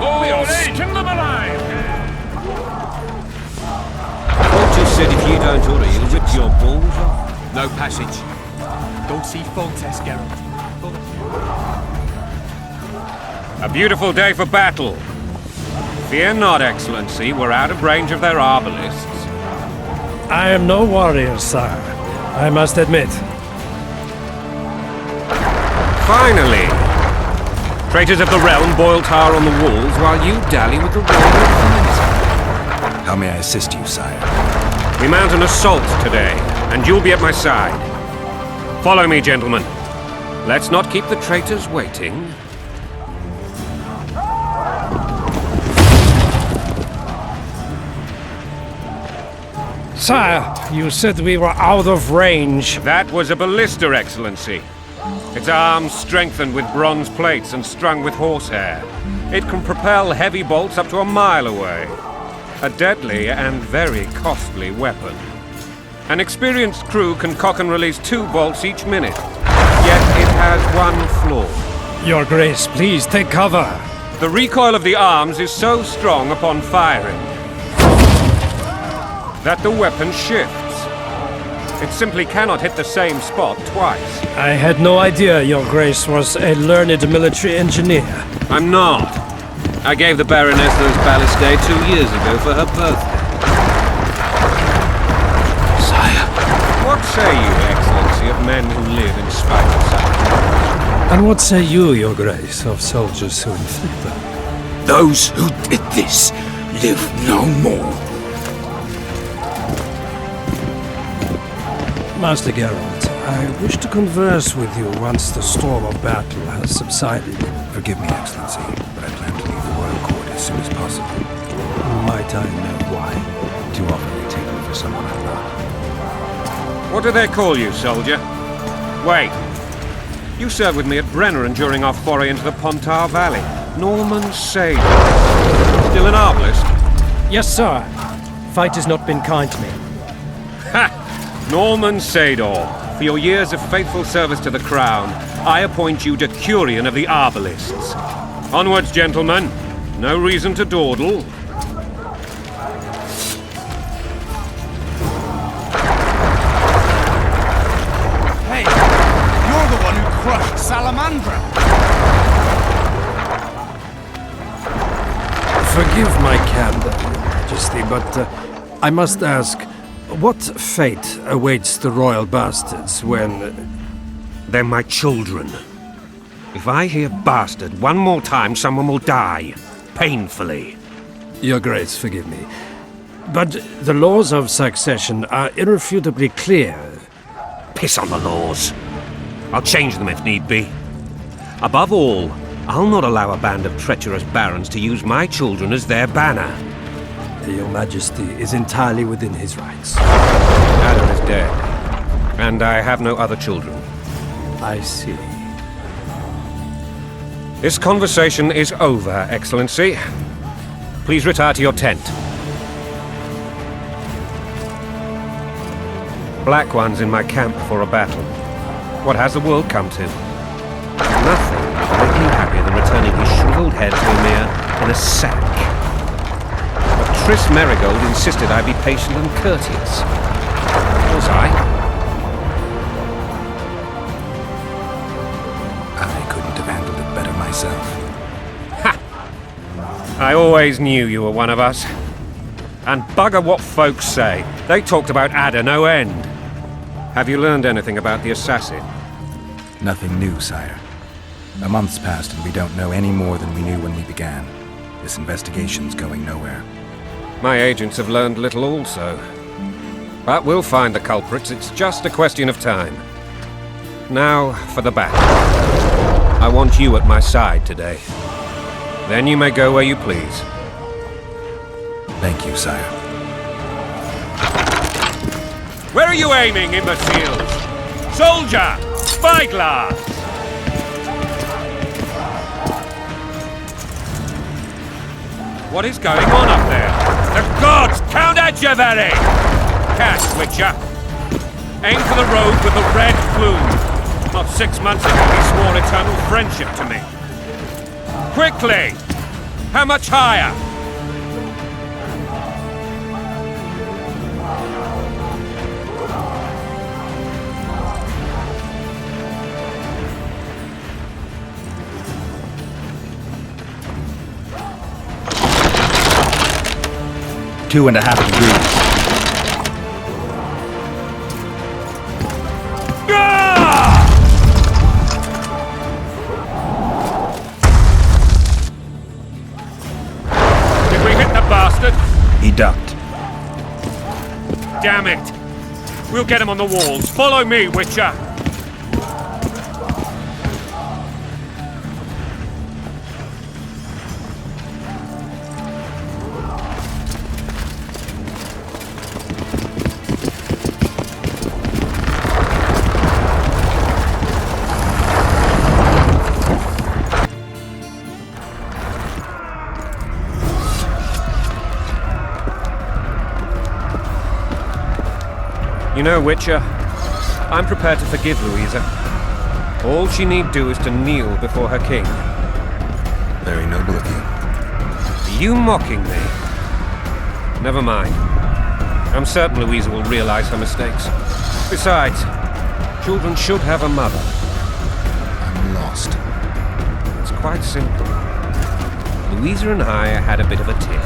We are eating them alive! Vulture said if you don't order, he'll rip your balls off. No passage. Don't see Foltest, Geralt. A beautiful day for battle. Fear not, Excellency. We're out of range of their arbalists. I am no warrior, sire. I must admit. Finally! Traitors of the realm boil tar on the walls while you dally with the royal infantry. How may I assist you, sire? We mount an assault today, and you'll be at my side. Follow me, gentlemen. Let's not keep the traitors waiting. Sire, you said we were out of range. That was a ballista, Excellency. Its arms strengthened with bronze plates and strung with horsehair. It can propel heavy bolts up to a mile away. A deadly and very costly weapon. An experienced crew can cock and release 2 bolts each minute. Yet it has one flaw. Your Grace, please take cover. The recoil of the arms is so strong upon firing that the weapon shifts. It simply cannot hit the same spot twice. I had no idea Your Grace was a learned military engineer. I'm not. I gave the Baroness those ballistae 2 years ago for her birthday. Sire. What say you, Excellency, of men who live in spite of suffering? And what say you, Your Grace, of soldiers who inflict them? Those who did this live no more. Master Geralt, I wish to converse with you once the storm of battle has subsided. Forgive me, Excellency, but I plan to leave the royal court as soon as possible. Might I know why? Too often they take me for someone I'm not. What do they call you, soldier? Wait. You served with me at Brenneran during our foray into the Pontar Valley. Norman Sador. Still an arbalist? Yes, sir. Fight has not been kind to me. Ha! Norman Sador, for your years of faithful service to the crown, I appoint you Decurion of the Arbalists. Onwards, gentlemen. No reason to dawdle. Hey, you're the one who crushed Salamandra. Forgive my candor, Your Majesty, but I must ask, what fate awaits the royal bastards when... They're my children. If I hear bastard one more time, someone will die. Painfully. Your Grace, forgive me. But the laws of succession are irrefutably clear. Piss on the laws. I'll change them if need be. Above all, I'll not allow a band of treacherous barons to use my children as their banner. Your Majesty is entirely within his rights. Adam is dead, and I have no other children. I see. This conversation is over, Excellency. Please retire to your tent. Black One's in my camp before a battle. What has the world come to? Nothing would make me happier than returning his shriveled head to Ymir in a sack. But Triss Merigold insisted I be patient and courteous. Was I? I couldn't have handled it better myself. Ha! I always knew you were one of us. And bugger what folks say. They talked about Ada no end. Have you learned anything about the assassin? Nothing new, sire. A month's passed and we don't know any more than we knew when we began. This investigation's going nowhere. My agents have learned little also. But we'll find the culprits. It's just a question of time. Now for the battle. I want you at my side today. Then you may go where you please. Thank you, sire. Where are you aiming, imbeciles? Soldier! Spyglass! What is going on up there? The gods! Count Adjaveri! Cast, Witcher! Aim for the road with the red plume. Not 6 months ago he swore eternal friendship to me. Quickly! How much higher? Two and a half degrees. Did we hit the bastard? He ducked. Damn it! We'll get him on the walls. Follow me, Witcher! You know, Witcher, I'm prepared to forgive Louisa. All she need do is to kneel before her king. Very noble of you. Are you mocking me? Never mind. I'm certain Louisa will realize her mistakes. Besides, children should have a mother. I'm lost. It's quite simple. Louisa and I had a bit of a tiff.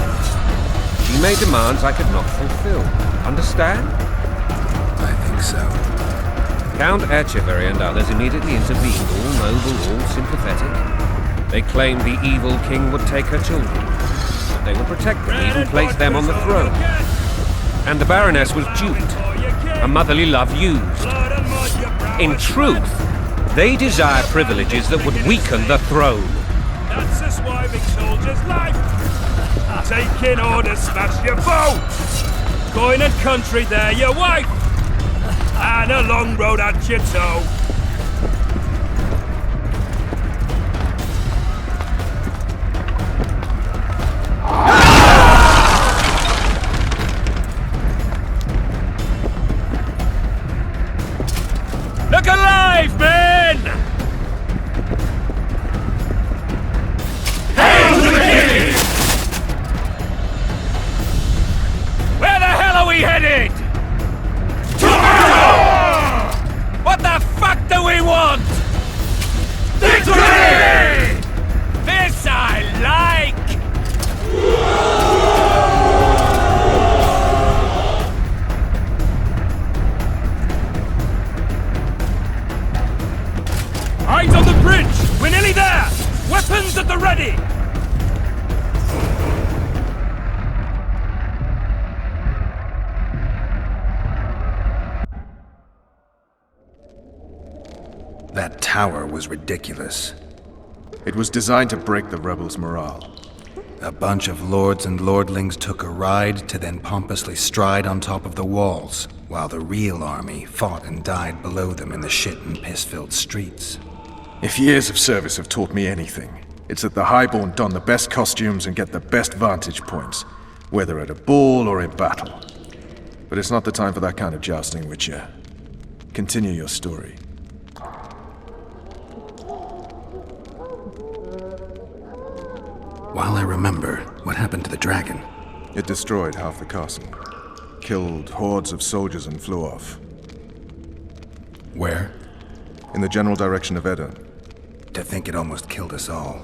She made demands I could not fulfill. Understand? I think so. Count Etcheverry and others immediately intervened, all noble, all sympathetic. They claimed the evil king would take her children, that they would protect them, even place them on the throne. And the Baroness was duped, a motherly love used. In truth, they desire privileges that would weaken the throne. That's a swiving soldier's life. Taking orders, smash your boat. Going and country there, your wife. And a long road at your toe. Look alive, men! Hail to the king! Where the hell are we headed? What the fuck do we want? Victory! This I like! Eyes on the bridge! We're nearly there! Weapons at the ready! That tower was ridiculous. It was designed to break the rebels' morale. A bunch of lords and lordlings took a ride to then pompously stride on top of the walls, while the real army fought and died below them in the shit and piss-filled streets. If years of service have taught me anything, it's that the Highborn don the best costumes and get the best vantage points, whether at a ball or in battle. But it's not the time for that kind of jousting, Witcher. Continue your story. While I remember, what happened to the dragon? It destroyed half the castle. Killed hordes of soldiers and flew off. Where? In the general direction of Edda. To think it almost killed us all.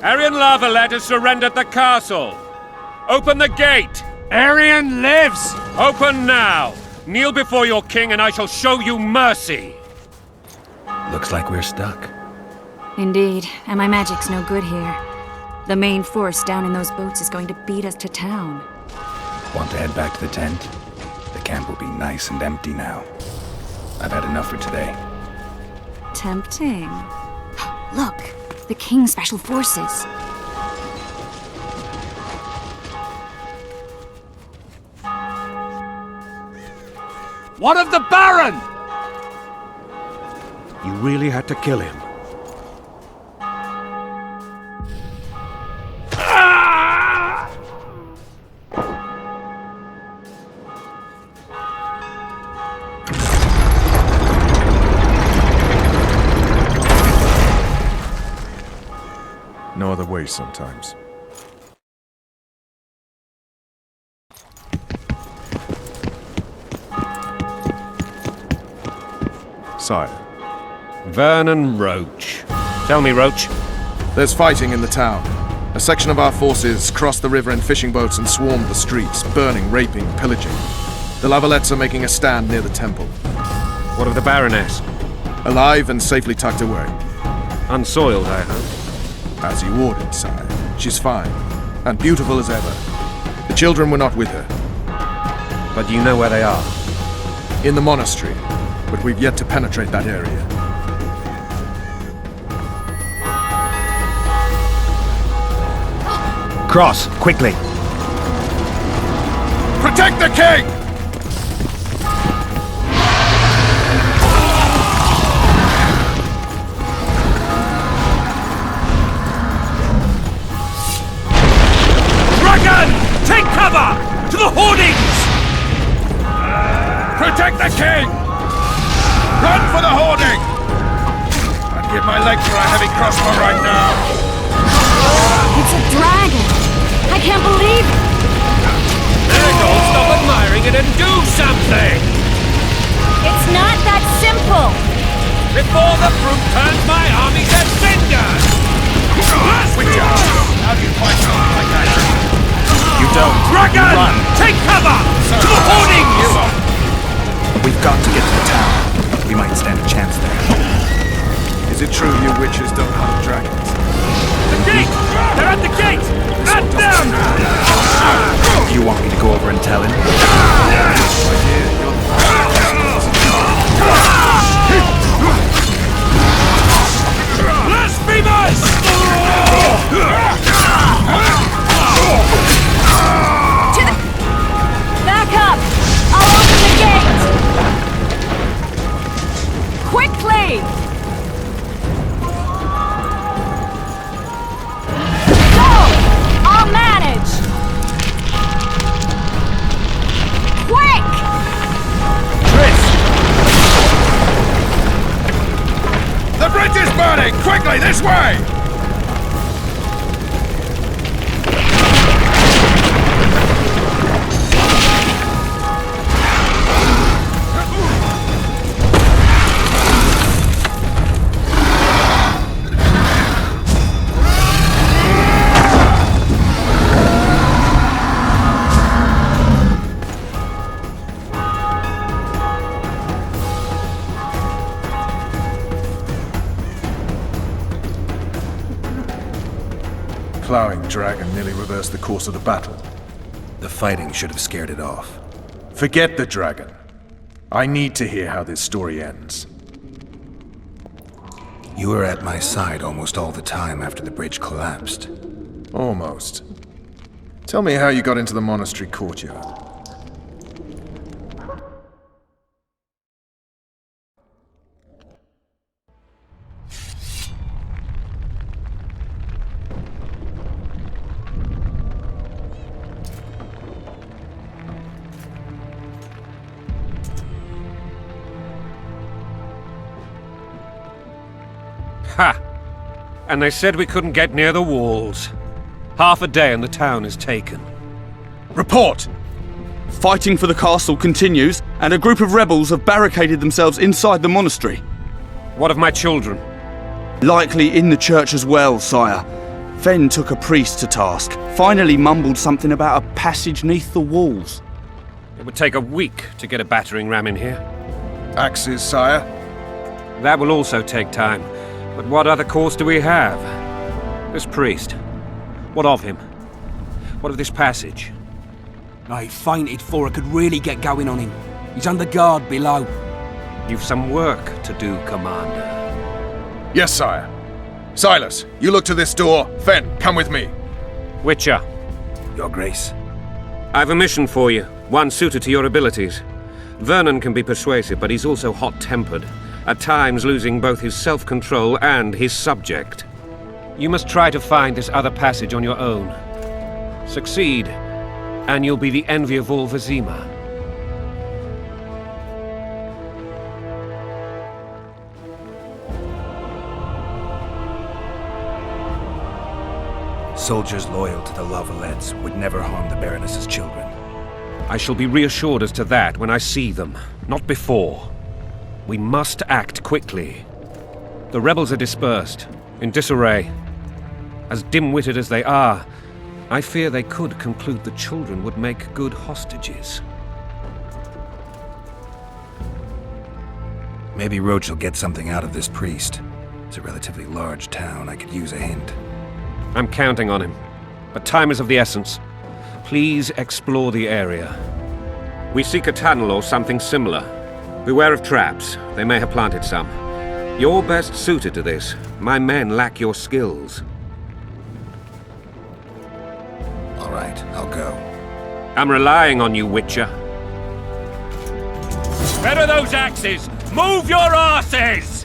Aryan Lavalette has surrendered the castle. Open the gate. Arian lives! Open now. Kneel before your king and I shall show you mercy. Looks like we're stuck. Indeed, and my magic's no good here. The main force down in those boats is going to beat us to town. Want to head back to the tent? The camp will be nice and empty now. I've had enough for today. Tempting. Look, the King's Special Forces. What of the Baron? You really had to kill him. ways sometimes. Sire, Vernon Roach. Tell me, Roach. there's fighting in the town. A section of our forces crossed the river in fishing boats and swarmed the streets, burning, raping, pillaging. The Lavalettes are making a stand near the temple. What of the Baroness? Alive and safely tucked away. Unsoiled, I hope. As you ordered, sire. She's fine, and beautiful as ever. The children were not with her. But you know where they are. In the monastery, but we've yet to penetrate that area. Cross, quickly. Protect the king! Dragon! Take cover! To the hoardings! Protect the king! Run for the hoarding! I'd give my leg for a heavy crossbow right now. It's a dragon! I can't believe it! There, don't stop admiring it and do something! It's not that simple! Before the fruit turns my army to cinders! How do you fight something like that? You don't. Dragon! Run. Take cover! To the hoardings! We've got to get to the town. We might stand a chance there. Is it true you witches don't hunt dragons? The gate! They're at the gate! At them! You want me to go over and tell him? Blasphemers! Back up! I'll open the gate! Quickly! Go! I'll manage! Quick! The bridge is burning! Quickly, this way! Plowing dragon nearly reversed the course of the battle. The fighting should have scared it off. Forget the dragon. I need to hear how this story ends. You were at my side almost all the time after the bridge collapsed. Almost. Tell me how you got into the monastery courtyard. Ha! And they said we couldn't get near the walls. Half a day and the town is taken. Report! Fighting for the castle continues, and a group of rebels have barricaded themselves inside the monastery. What of my children? Likely in the church as well, sire. Fen took a priest to task, finally mumbled something about a passage neath the walls. It would take a week to get a battering ram in here. Axes, sire? That will also take time. But what other course do we have? This priest. What of him? What of this passage? I fainted before I could really get going on him. He's under guard below. You've some work to do, Commander. Yes, sire. Silas, you look to this door. Fen, come with me. Witcher, Your Grace. I've a mission for you, one suited to your abilities. Vernon can be persuasive, but he's also hot-tempered, at times losing both his self-control and his subject. You must try to find this other passage on your own. Succeed, and you'll be the envy of all Vizima. Soldiers loyal to the Lavalettes would never harm the Baroness's children. I shall be reassured as to that when I see them, not before. We must act quickly. The rebels are dispersed, in disarray. As dim-witted as they are, I fear they could conclude the children would make good hostages. Maybe Roach will get something out of this priest. It's a relatively large town. I could use a hint. I'm counting on him, but time is of the essence. Please explore the area. We seek a tunnel or something similar. Beware of traps. They may have planted some. You're best suited to this. My men lack your skills. All right, I'll go. I'm relying on you, Witcher. Where are those axes? Move your asses!